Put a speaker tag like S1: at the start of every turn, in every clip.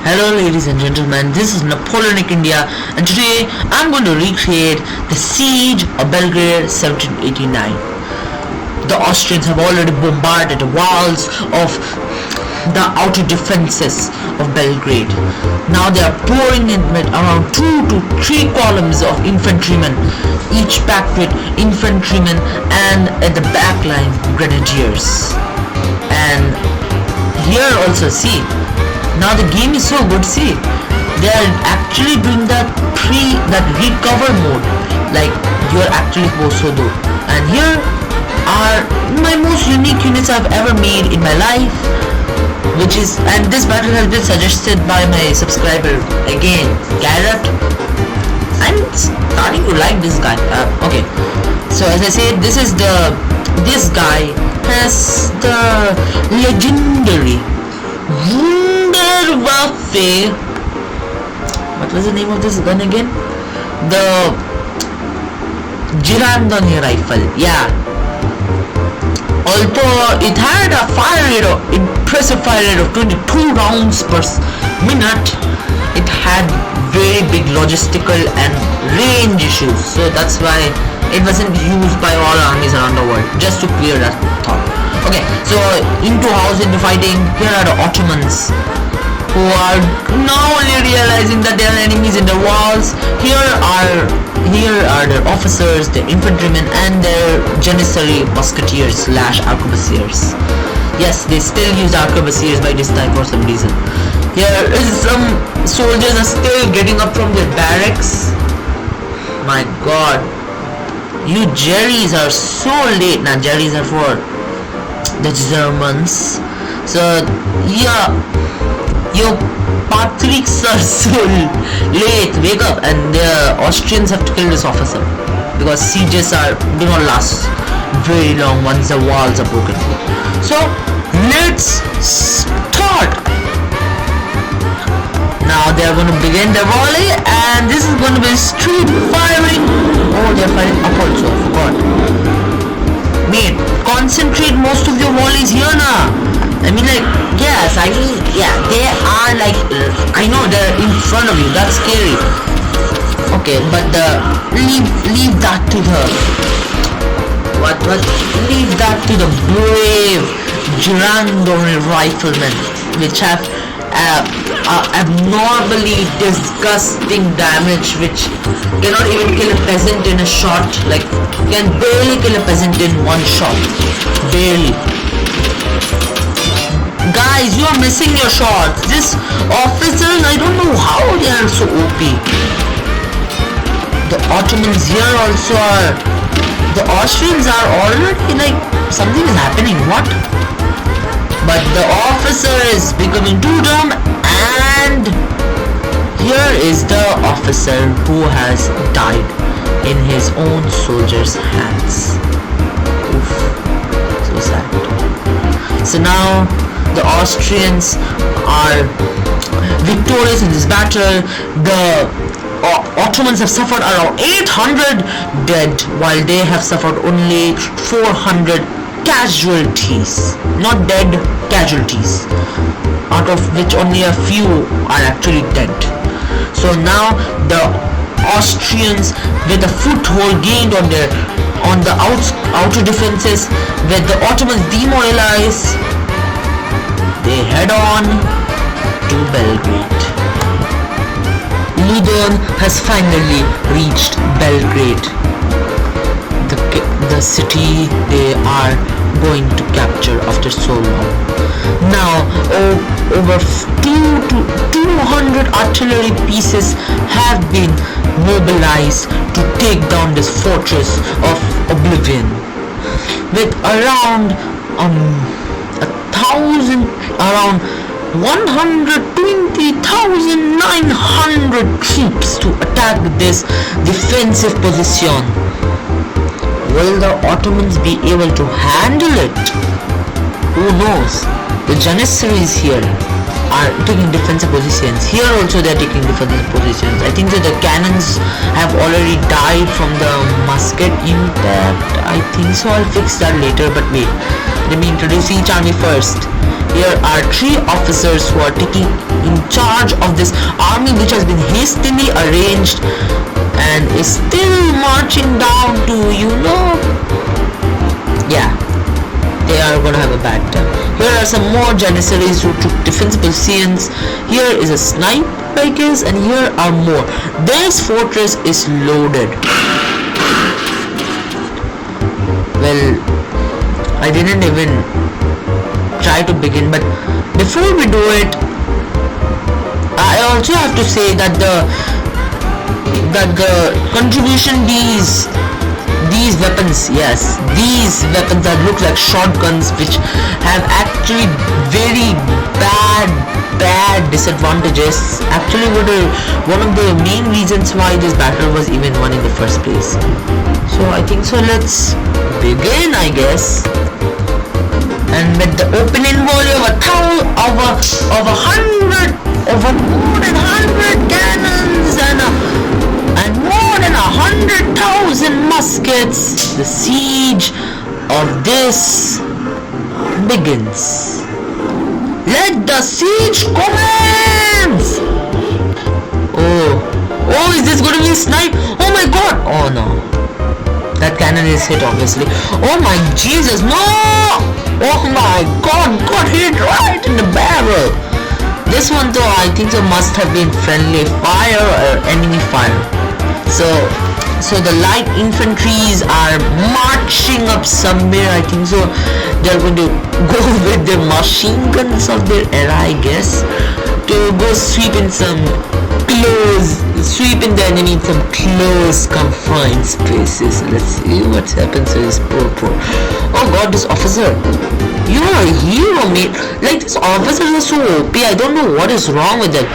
S1: Hello ladies and gentlemen, this is Napoleonic India and today I'm going to recreate the Siege of Belgrade 1789. The Austrians have already bombarded the walls of the outer defenses of Belgrade. Now they are pouring in with around 2 to 3 columns of infantrymen, each packed with infantrymen, and at the back line grenadiers. And here also see, now the game is so good. See, they are actually doing that recover mode, like you are actually supposed to do. And here are my most unique units I've ever made in my life, and this battle has been suggested by my subscriber again, Garrett. I'm starting to like this guy. Okay, so as I said, this guy has the legendary Wunderwaffe. What was the name of this gun again? The Gideon rifle. Yeah. Although it had a impressive fire rate of 22 rounds per minute, it had very big logistical and range issues. So that's why it wasn't used by all armies around the world. Just to clear that thought. Okay, so into fighting, here are the Ottomans, who are now only realizing that they are enemies in the walls. Here are their officers, their infantrymen, and their janissary musketeers / arquebusiers. Yes, they still use arquebusiers by this time for some reason. Here is some soldiers are still getting up from their barracks. My god, you Jerrys are so late. Now Jerrys are for the Germans. So yeah, your Patricks are so late. Wake up! And the Austrians have to kill this officer because sieges do not last very long once the walls are broken. So let's start. Now they are going to begin their volley, and this is going to be street firing. Oh, they are firing up also. I forgot. Mate, concentrate most of your volleys here now. I mean, like, yes, they are like, I know they're in front of you. That's scary. Okay, but leave that to the leave that to the brave Girandone riflemen, which have abnormally disgusting damage, which cannot even kill a peasant in a shot. Like, can barely kill a peasant in one shot. Barely. Guys, you are missing your shots. This officers, I don't know how they are so OP. The Ottomans here also are. The Austrians are already like, something is happening. What? But the officer is becoming too dumb, and here is the officer who has died in his own soldiers' hands. Oof, so sad. So now the Austrians are victorious in this battle. The Ottomans have suffered around 800 dead, while they have suffered only 400 casualties. Not dead, casualties, out of which only a few are actually dead. So now the Austrians, with a foothold gained on the outer defenses, with the Ottomans demoralized, they head on to Belgrade. Laudon has finally reached Belgrade, the city they are going to capture after so long. Now over 200 artillery pieces have been mobilized to take down this fortress of oblivion, with around 120,900 troops to attack this defensive position. Will the Ottomans be able to handle it? Who knows? The Janissaries here are taking defensive positions. Here also they are taking defensive positions. I think that the cannons have already died from the musket impact. I think so. I'll fix that later. But wait, let me introduce each army first. here are 3 officers who are taking in charge of this army which has been hastily arranged and is still marching down to, yeah, they are gonna have a bad time. Here are some more janissaries who took defense positions. Here is a snipe, I guess, and here are more. This fortress is loaded. Well, I didn't even try to begin, but before we do it, I also have to say that the contribution these weapons, yes, these weapons that look like shotguns, which have actually very bad disadvantages, actually were one of the main reasons why this battle was even won in the first place. So I think so. Let's begin, I guess. And with the opening volley of more than 100 cannons and more than 100,000 muskets, the siege of this begins. Let the siege commence! Oh, is this going to be a snipe? Oh my god! Oh no. That cannon is hit, obviously. Oh my Jesus, no! Oh my god, got hit right in the barrel. This one though, I think so must have been friendly fire or enemy fire. So the light infantries are marching up somewhere. I think so they're going to go with the machine guns of their era, I guess, to go sweep in the enemy in some close confined spaces. Let's see what happens to this poor. Oh god, this officer, you are a hero, mate. Like, this officer is so OP. I don't know what is wrong with it.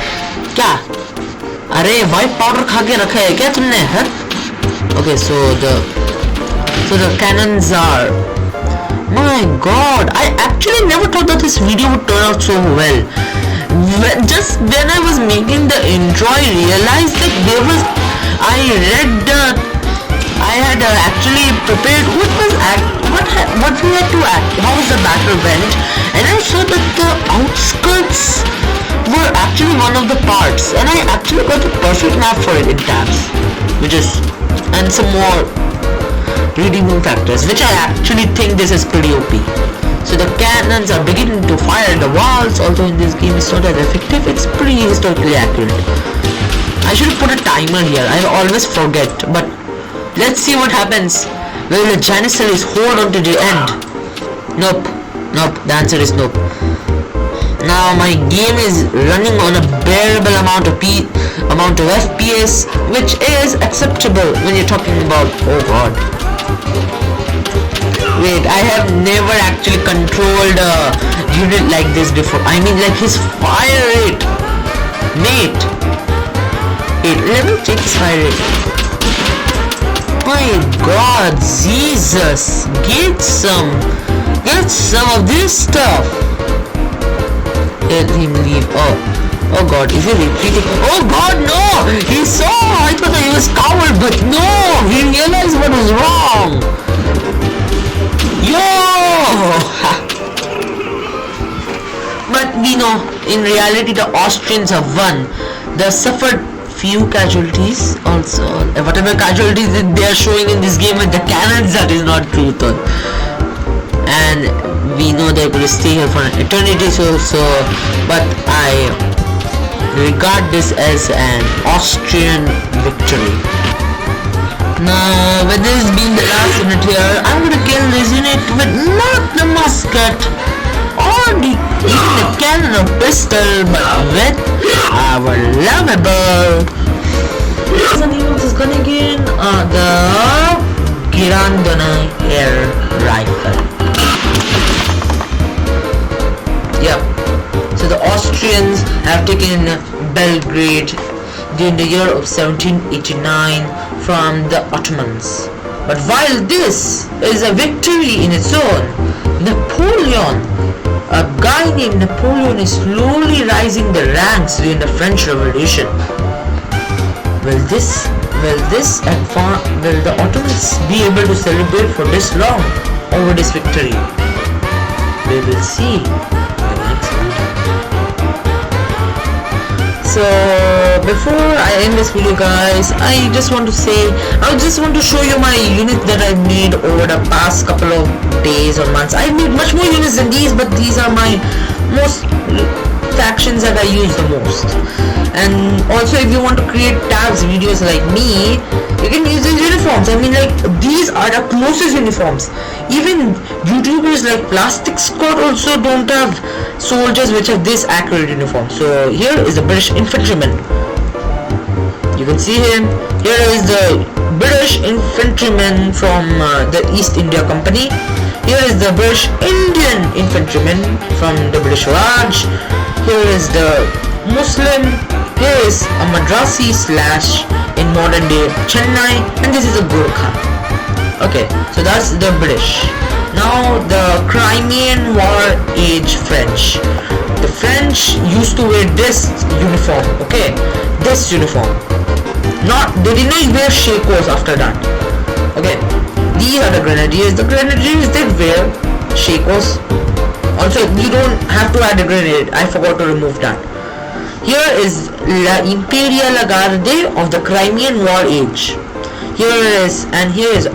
S1: क्या? अरे white powder खा के रखा है क्या तुमने? Huh? Okay, so the cannons are. My god, I actually never thought that this video would turn out so well. Just when I was making the intro, I realized that I had actually prepared what we had to act, how the battle went, and I saw that the outskirts were actually one of the parts, and I actually got the perfect map for it in tabs, and some more redeeming factors, which I actually think this is pretty OP. So the cannons are beginning to fire the walls, although in this game it's not as effective, it's pretty historically accurate. I should have put a timer here, I always forget, but let's see what happens. Will the janissaries hold on to the end? Nope, the answer is nope. Now my game is running on a bearable amount of FPS, which is acceptable when you're talking about, oh god. Wait, I have never actually controlled a unit like this before. I mean, like his fire rate. Mate. Wait, let me check his fire rate. My god, Jesus. Get some of this stuff. Let him leave. Oh god, is he retreating? Oh god, no! He saw! I thought he was coward, but no! He realized what was wrong! Yo! But we know, in reality, the Austrians have won. They suffered few casualties also. Whatever casualties they are showing in this game with the cannons, that is not true though. And we know they're going to stay here for an eternity, but I regard this as an Austrian victory. Now, with this being the last unit here, I'm going to kill this unit with not the musket or even the cannon or pistol, but with our lovable. What's the name of this gun again? The Gideon air rifle. Yep. So the Austrians have taken Belgrade during the year of 1789 from the Ottomans. But while this is a victory in its own, a guy named Napoleon is slowly rising the ranks during the French Revolution. Will the Ottomans be able to celebrate for this long over this victory? We will see in the So before I end this video, guys, I just want to show you my units that I've made over the past couple of days or months. I've made much more units than these, but these are my most factions that I use the most. And also, if you want to create tabs videos like me, you can use these uniforms. I mean, like, these are the closest uniforms. Even YouTubers like Plastic Scott also don't have soldiers which have this accurate uniform. So here is the British infantryman. You can see him. Here is the British infantryman from the East India Company. Here is the British Indian infantryman from the British Raj. Here is the Muslim. Here is a Madrasi / in modern day Chennai, and this is a Gurkha. Okay, so that's the British. Now the Crimean War age French. The French used to wear this uniform. Okay, this uniform. They did not wear shakos after that. Okay, these are the Grenadiers. The Grenadiers did wear shakos. Also, you don't have to add a grenade. I forgot to remove that. Here is La Imperial Garde of the Crimean War age. Here is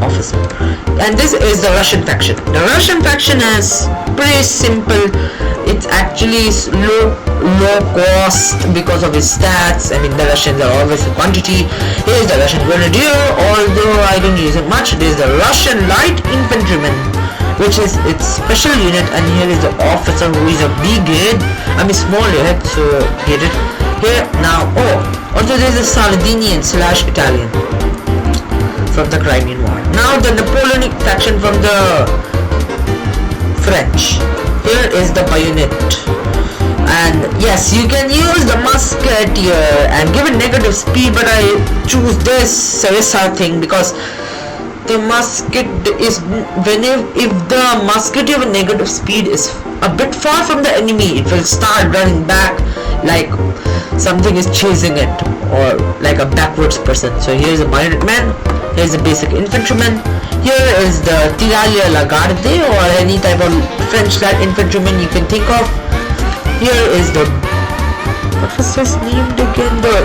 S1: officer. And this is the Russian faction. The Russian faction is pretty simple. It's actually low cost because of its stats. I mean, the Russians are always in quantity. Here is the Russian Grenadier, although I don't use it much. There is the Russian Light Infantryman, which is its special unit, and here is the officer who is a big head. I mean, small head, so get it. Here now, also there is a Sardinian / Italian from the Crimean War. Now the Napoleonic faction from the French. Here is the bayonet, and yes, you can use the musketeer and give it negative speed, but I choose this Sarissa thing because the musket is if the musketeer with negative speed is a bit far from the enemy, it will start running back like something is chasing it, or like a backwards person. So here's a bayonet man. Here's the basic infantryman. Here is the Tirailleur La Garde, or any type of French light infantryman you can think of. Here is the, what was his name again? The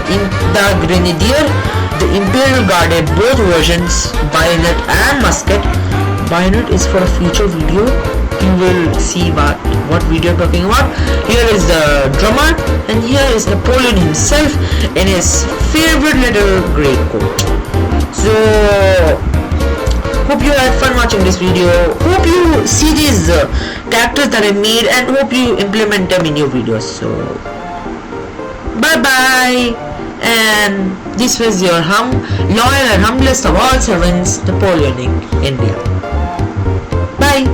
S1: Grenadier, the Imperial Guard, both versions, bayonet and musket. Bayonet is for a future video. You will see what video I'm talking about. Here is the drummer, and here is Napoleon himself in his favorite little grey coat. So hope you had fun watching this video. Hope you see these characters that I made, and hope you implement them in your videos. So bye bye, and this was your loyal and humblest of all servants, Napoleonic India. Bye,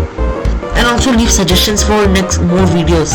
S1: and also leave suggestions for more videos.